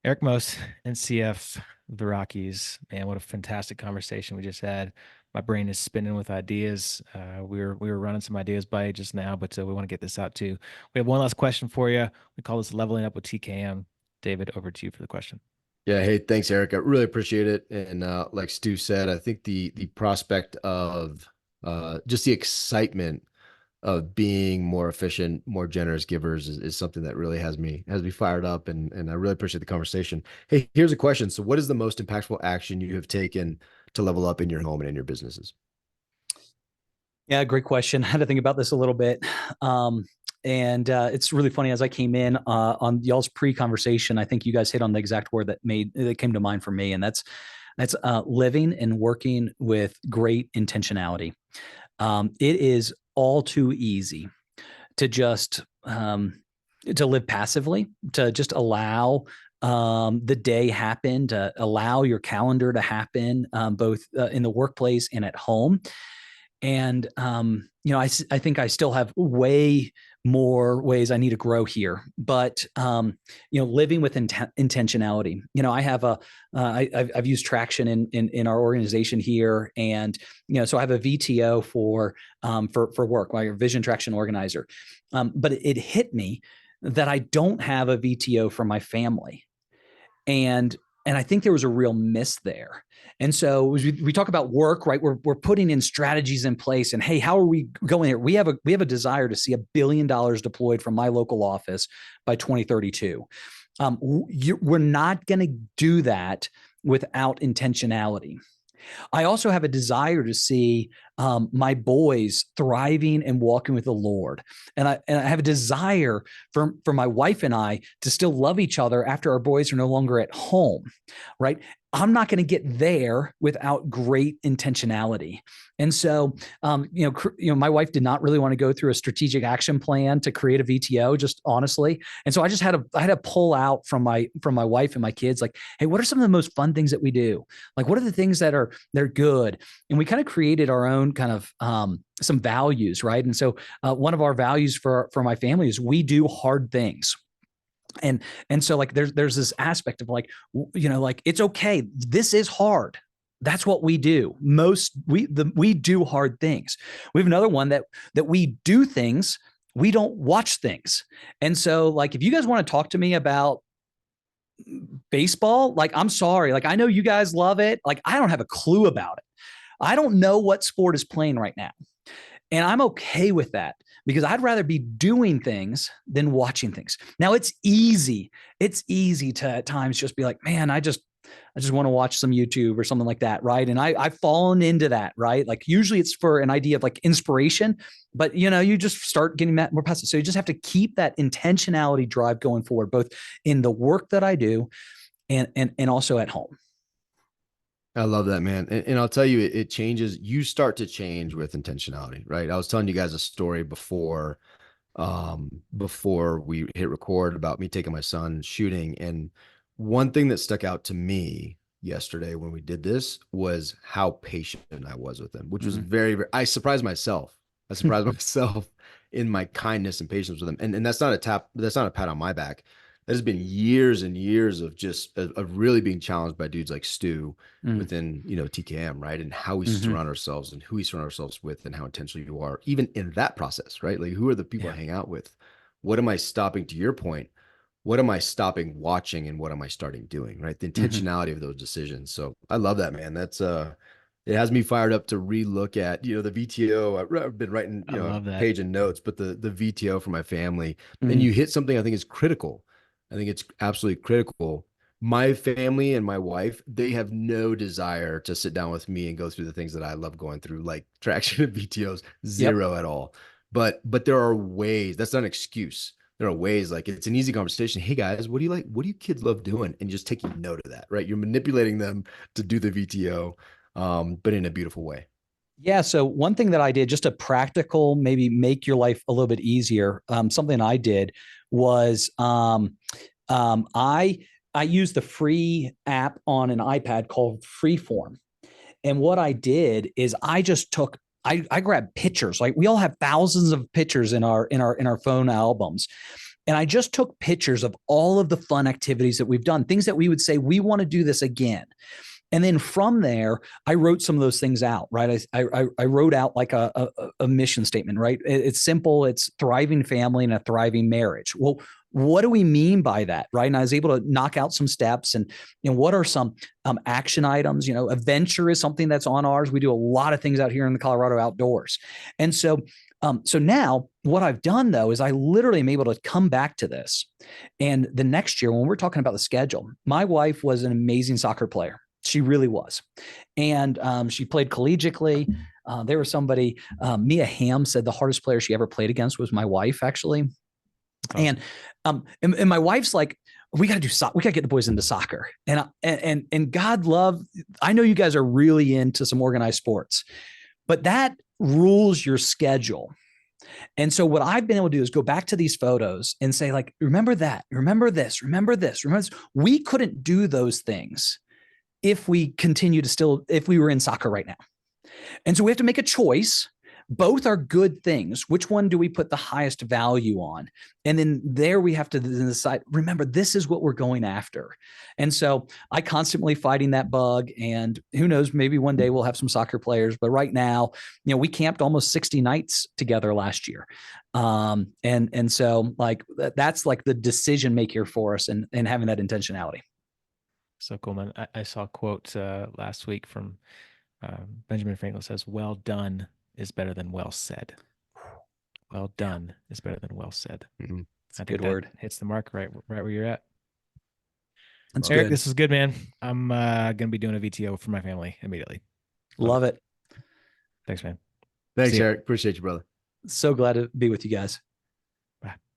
Eric Most, NCF, the Rockies. Man, what a fantastic conversation we just had. My brain is spinning with ideas. We were running some ideas by you just now, but we want to get this out too. We have one last question for you. We call this leveling up with TKM. David, over to you for the question. Yeah, hey, thanks, Eric. I really appreciate it. And like Stu said, I think the prospect of just the excitement of being more efficient, more generous givers is something that really has me fired up, and I really appreciate the conversation. Hey, here's a question. So what is the most impactful action you have taken to level up in your home and in your businesses? Yeah, great question. I had to think about this a little bit. And it's really funny as I came in on y'all's pre-conversation, I think you guys hit on the exact word that came to mind for me, and that's living and working with great intentionality. It is all too easy to just to live passively, to just allow the day happen, to allow your calendar to happen, both in the workplace and at home. And, I think I still have way more ways I need to grow here, but, living with intentionality, I have I've used traction in our organization here. And, so I have a VTO for work, my vision traction organizer. But it hit me that I don't have a VTO for my family. And I think there was a real miss there. And so as we talk about work, right? We're putting in strategies in place. And hey, how are we going here? We have a desire to see $1 billion deployed from my local office by 2032. We're not going to do that without intentionality. I also have a desire to see my boys thriving and walking with the Lord. And I have a desire for my wife and I to still love each other after our boys are no longer at home, right? I'm not going to get there without great intentionality. And so, my wife did not really want to go through a strategic action plan to create a VTO, just honestly. And so I had to pull out from my wife and my kids, like, hey, what are some of the most fun things that we do? Like, what are the things they're good? And we kind of created our own kind of some values, right? And so one of our values for my family is we do hard things. And so like there's this aspect of like, like it's okay. This is hard. That's what we do. We do hard things. We have another one that we do things, we don't watch things. And so like if you guys want to talk to me about baseball, like I'm sorry, like I know you guys love it. Like I don't have a clue about it. I don't know what sport is playing right now. And I'm okay with that because I'd rather be doing things than watching things. Now it's easy. It's easy to at times just be like, man, I just want to watch some YouTube or something like that. Right. And I've fallen into that, right? Like usually it's for an idea of like inspiration, but you just start getting more passive. So you just have to keep that intentionality drive going forward, both in the work that I do and also at home. I love that, man. And I'll tell you, it changes. You start to change with intentionality, right? I was telling you guys a story before we hit record about me taking my son shooting. And one thing that stuck out to me yesterday when we did this was how patient I was with him, which was Mhm. very, very, I surprised myself. I surprised myself in my kindness and patience with him. And that's not a tap, that's not a pat on my back. There's been years and years of just of really being challenged by dudes like Stu Mm. within, TKM, right? And how we Mhm. surround ourselves and who we surround ourselves with and how intentional you are, even in that process, right? Like who are the people I Yeah. hang out with? What am I stopping, to your point? What am I stopping watching and what am I starting doing? Right. The Mhm. intentionality of those decisions. So I love that, man. That's it has me fired up to relook at, the VTO. I've been writing, I a love that. page and notes, but the VTO for my family. And Mhm. you hit something I think is critical. I think it's absolutely critical. My family and my wife, they have no desire to sit down with me and go through the things that I love going through, like traction and VTOs, Yep. zero at all. But there are ways, that's not an excuse. There are ways, like it's an easy conversation. Hey guys, what do you like? What do you kids love doing? And just taking note of that, right? You're manipulating them to do the VTO, but in a beautiful way. Yeah. So one thing that I did, just a practical, maybe make your life a little bit easier. Something I did was um, I I used the free app on an iPad called Freeform. And what I did is I just took I grabbed pictures. Like we all have thousands of pictures in our phone albums. And I just took pictures of all of the fun activities that we've done, things that we would say, we want to do this again. And then from there, I wrote some of those things out, right? I wrote out like a mission statement, right? It's simple. It's thriving family and a thriving marriage. Well, what do we mean by that, right? And I was able to knock out some steps and, what are some action items? Adventure is something that's on ours. We do a lot of things out here in the Colorado outdoors. And so now what I've done though, is I literally am able to come back to this. And the next year, when we're talking about the schedule, my wife was an amazing soccer player. She really was. And she played collegiately. There was somebody, Mia Hamm said the hardest player she ever played against was my wife, actually. Awesome. And my wife's like, we got to do we got to get the boys into soccer. And God love, I know you guys are really into some organized sports, but that rules your schedule. And so what I've been able to do is go back to these photos and say, like, remember that, remember this, remember this, remember this. We couldn't do those things if we if we were in soccer right now. And so we have to make a choice. Both are good things. Which one do we put the highest value on? And then there we have to decide, remember, this is what we're going after. And so I constantly fighting that bug, and who knows, maybe one day we'll have some soccer players, but right now, we camped almost 60 nights together last year. And so like, that's like the decision maker for us and having that intentionality. So cool, man. I saw a quote last week from Benjamin Franklin. Says, "Well done is better than well said." Well done is better than well said. Mm-hmm. I think good word. Hits the mark right where you're at. That's Eric, good. this is good, man. I'm gonna be doing a VTO for my family immediately. Love it. Thanks, man. Thanks, Eric. Appreciate you, brother. So glad to be with you guys.